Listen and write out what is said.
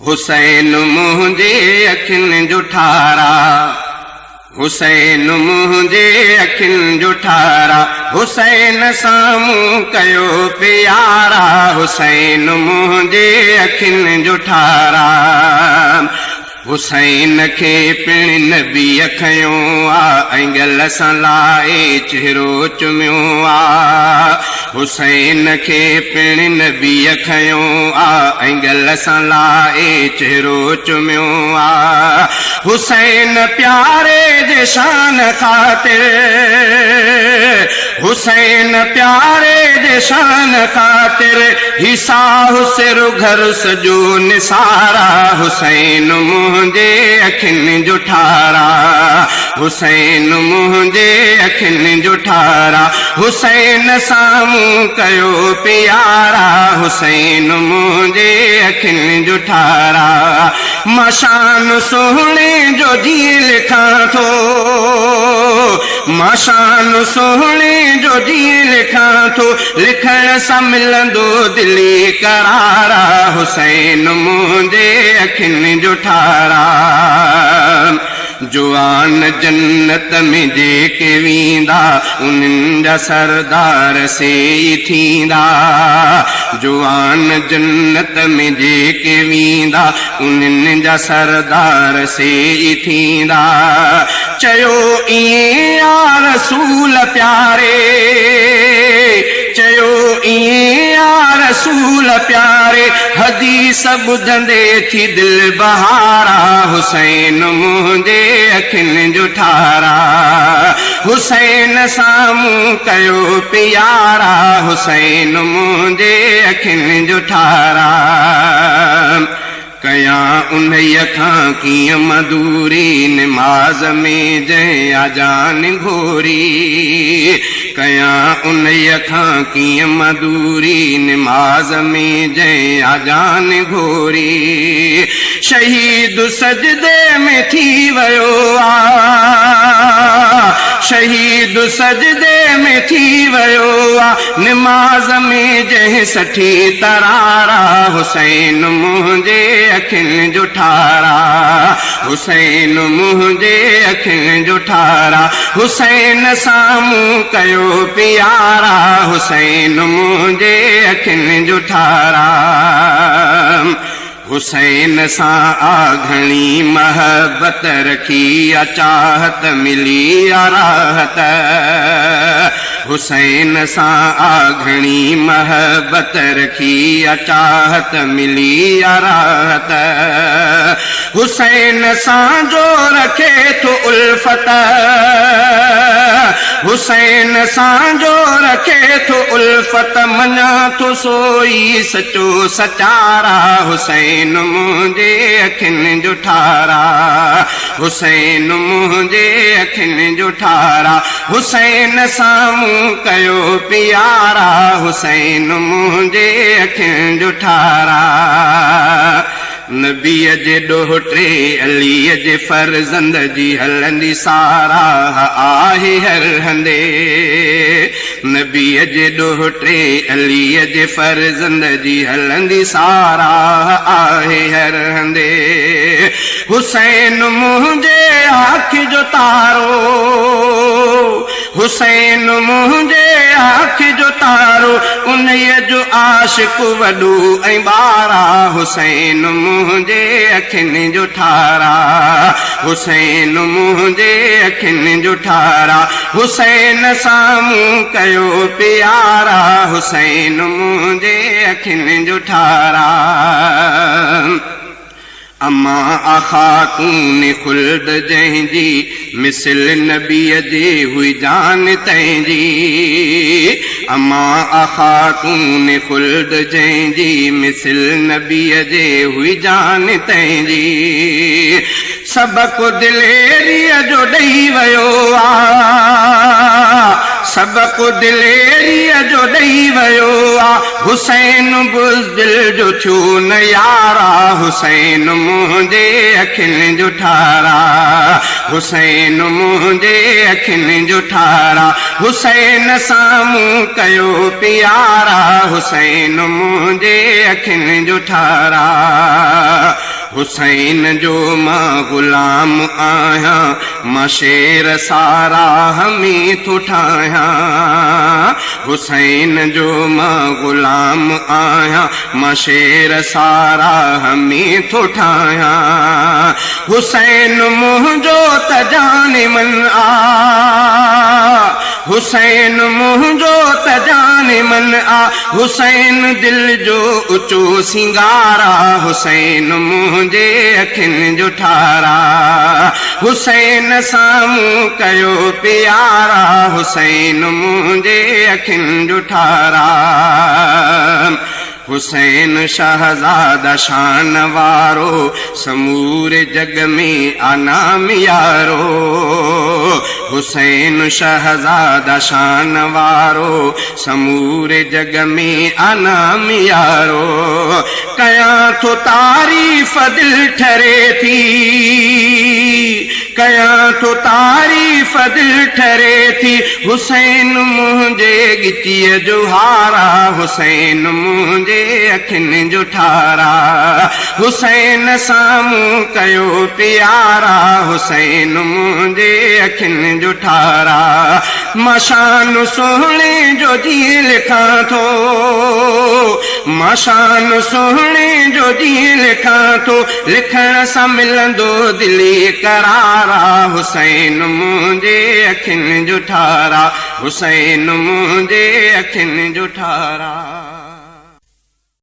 हुसैन मुंहिंजे अखियुनि जो ठारा, हुसैन मुंहिंजे अखियुनि जो ठारा, हुसैन साम्हूं कयो प्यारा, हुसैन मुंहिंजे अखियुनि जो ठारा। हुसैन खे पिण नबीअ खयो आ, एंगल सां लाए चेहरो चुमियो आ। हुसैन खे पिण नबीअ खयो आ, एंगल सां लाए चेहरो चुमियो आ। हुसैन प्यारे जे शान ख़ातिर, हुसैन प्यारे जे शान ख़ातिर, ही साहु सिर घर सजो निसारा, हुसैन मुंहिंजे अखियुनि जो ठारा, हुसैन मुंहिंजे अखियुनि जो ठारा, हुसैन साम्हूं कयो प्यारा, हुसैन मुंहिंजे अखियुनि जो ठारा। मां शान सुहिणे जो जीअं लिखां थो, मां शान सुहिणे जो जीअं लिखां थो, लिखण सां मिलंदो दिली करारा, हुसैन मुंहिंजे अखियुनि जो ठारा। जुआन जन्नत में जेके वींदा, उन्हनि जा सरदार से थींदा। जुआन जन्नत में जेके वींदा, उन्हनि जा सरदार से थींदा। चयो ईअं या रसूल प्यारे, चयो ईअं या रसूल प्यारे, हदीस ॿुधंदे थी दिल बहारा, हुसैन मुंहिंजे अखियुनि जो ठारा, हुसैन साम्हूं कयो प्यारा, हुसैन मुंहिंजे अखियुनि जो ठारा। कयां उन्हीअ खां कीअं मधूरी, निमाज़ में जंहिं आजान घोरी, कयां उन्हीअ खां कीअं मधूरी, निमाज़ में जंहिं आजान घोरी। शहीद सजदे में थी वियो आ, शहीद सजदे में थी वियो आ, निमाज़ में जंहिं सठी तरारा, हुसैन मुंहिंजे अखियुनि जो ठारा, हुसैन मुंहिंजे अखियुनि जो ठारा, हुसैन साम्हूं कयो प्यारा, हुसैन मुंहिंजे अखियुनि जो ठारा। हुसैन सां आ घणी महबत रखी, आ चाहत मिली आ राहत, हुसैन सां आ घणी महबत रखी, आ चाहत मिली आ राहत। हुसैन सां जो रखे थो उल्फत, हुसैन सां जो रखे थो उल्फत, मञा थो सोई सचो सचारा, हुसैन मुंहिंजे अखियुनि जो ठारा, हुसैन मुंहिंजे अखियुनि जो ठारा, हुसैन साम्हूं कयो प्यारा, हुसैन मुंहिंजे अखियुनि जो ठारा। नबीअ जे ॾोहिटे अलीअ जे फर्ज़ंद जी हलंदी साराह आहे हर हंधे, नबीअ जे ॾोहिटे अलीअ जे फर्ज़ंद जी हलंदी साराह आहे हर हंधे। हुसैन मुंहिंजे आँखि जो तारो, हुसैन मुंहिंजे आँखि जो तारो, उन्हीअ जो आशिक़ वॾो ऐं ॿारा, हुसैन मुंहिंजे अखियुनि जो ठारा, हुसैन मुंहिंजे अखियुनि जो ठारा, हुसैन साम्हूं कयो प्यारा, हुसैन मुंहिंजे अखियुनि जो ठारा। अम्मा ख़ातून ख़ुल्द जंहिंजी, मिसल नबीअ जे हुई जान तंहिंजी, अम्मा ख़ातून ख़ुल्द जंहिंजी, मिसल नबीअ जे हुई जान तंहिंजी। सबक़ु दिलेरीअ जो ॾेई वियो आ, सबक़ु दिलेरीअ जो ॾेई वियो आ, हुसैन बुज़दिल जो थियो न यारा, हुसैन मुंहिंजे अखियुनि जो ठारा, हुसैन मुंहिंजे अखियुनि जो ठारा, हुसैन साम्हूं कयो प्यारा, हुसैन मुंहिंजे अखियुनि जो ठारा। हुसैन जो मां गुलाम आहियां, मां शेर सारा हमी थो ठाहियां। हुसैन जो मां गुलाम आहियां, मां शेर सारा हमी थो ठाहियां। हुसैन मुंहिंजो त जाने मन आ, हुसैन मुंहिंजो त जाने मन आ, हुसैन दिल जो ऊचो सिंगारा, हुसैन मुंहिंजे अखियुनि जो ठारा। हुसैन साम्हूं कयो प्यारा, हुसैन मुंहिंजे अखियुनि जो ठारा। हुसैन शहज़ादा शान वारो, समूरे जग में अनाम यारो। हुसैन शहज़ादा शान वारो, समूरे जग में अनाम यारो। कयां थो तारीफ़ दिल ठरे थी, कयां थो तारीफ़ दिल ठरे थी। हुसैन मुंहिंजे गिचीअ जो हारा, हुसैन मुंहिंजे अखियुनि जो ठारा। हुसैन साम्हूं कयो प्यारा, हुसैन मुंहिंजे अखियुनि जो ठारा। मां शान सुहिणे जो जीअं लिखां थो, मां शान सुहिणे जो जीअं लिखां थो, लिखण सां मिलंदो दिली करारा। हुसैन मुंहिंजे अखियुनि जो ठारा, हुसैन मुंहिंजे अखियुनि जो ठारा।